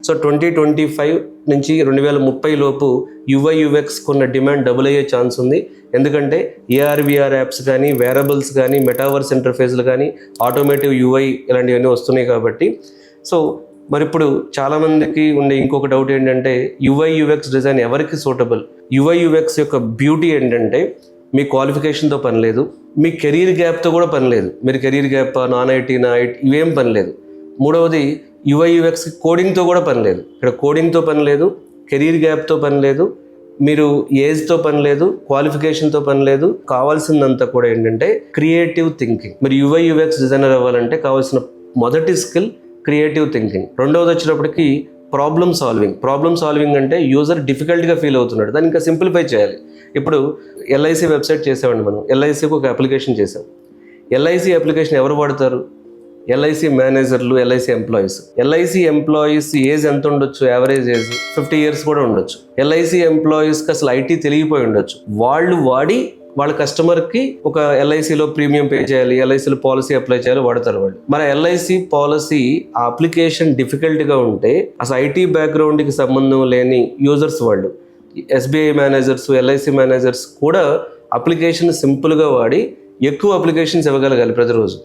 So 2025 నుంచి 2030 లోపు UI UX కొన్న డిమాండ్ డబుల్ అయ్యే ఛాన్స్ ఉంది. ఎందుకంటే ఏఆర్విఆర్ యాప్స్ కానీ, వేరబుల్స్ కానీ, మెటావర్స్ ఇంటర్ఫేస్లు కానీ, ఆటోమేటివ్ యుఐ ఇలాంటివన్నీ వస్తున్నాయి కాబట్టి. సో మరి ఇప్పుడు చాలామందికి ఉండే ఇంకొక డౌట్ ఏంటంటే యుఐ యుఎక్స్ డిజైన్ ఎవరికి సూటబుల్? యుఐ యుఎక్స్ యొక్క బ్యూటీ ఏంటంటే మీ క్వాలిఫికేషన్తో పని లేదు, మీ కెరీర్ గ్యాప్తో కూడా పని లేదు. మీరు కెరీర్ గ్యాప్, నాన్ ఐటీ, ఇవేం పని లేదు. మూడవది యుఐ యుఎక్స్ కోడింగ్తో కూడా పని లేదు. ఇక్కడ కోడింగ్తో పని లేదు, కెరీర్ గ్యాప్తో పని లేదు, మీరు ఏజ్తో పని లేదు, క్వాలిఫికేషన్తో పని లేదు. కావాల్సిందంతా కూడా ఏంటంటే క్రియేటివ్ థింకింగ్. మీరు యుఐ యుఎక్స్ డిజైనర్ అవ్వాలంటే కావాల్సిన మొదటి స్కిల్ క్రియేటివ్ థింకింగ్. రెండవది వచ్చేటప్పటికి ప్రాబ్లమ్ సాల్వింగ్ అంటే యూజర్ డిఫికల్ట్గా ఫీల్ అవుతున్నాడు, దాన్ని ఇంకా సింప్లిఫై చేయాలి. ఇప్పుడు ఎల్ఐసి వెబ్సైట్ చేసామండి, మనం ఎల్ఐసికి ఒక అప్లికేషన్ చేసాం. ఎల్ఐసి అప్లికేషన్ ఎవరు వాడతారు? ఎల్ఐసి మేనేజర్లు, ఎల్ఐసి ఎంప్లాయీస్ ఏజ్ ఎంత ఉండొచ్చు? యావరేజ్ ఏజ్ 50 years కూడా ఉండొచ్చు. ఎల్ఐసి ఎంప్లాయీస్కి అసలు ఐటీ తెలియపోయి ఉండొచ్చు. వాళ్ళు వాడి వాళ్ళ కస్టమర్కి ఒక ఎల్ఐసిలో ప్రీమియం పే చేయాలి, ఎల్ఐసిలో పాలసీ అప్లై చేయాలి, వాడతారు వాళ్ళు. మరి ఎల్ఐసి పాలసీ ఆ అప్లికేషన్ డిఫికల్ట్గా ఉంటే అసలు ఐటీ బ్యాక్గ్రౌండ్కి సంబంధం లేని యూజర్స్ వాళ్ళు, ఎస్బీఐ మేనేజర్స్, ఎల్ఐసి మేనేజర్స్ కూడా అప్లికేషన్ సింపుల్గా వాడి ఎక్కువ అప్లికేషన్స్ ఇవ్వగలగాలి ప్రతిరోజు.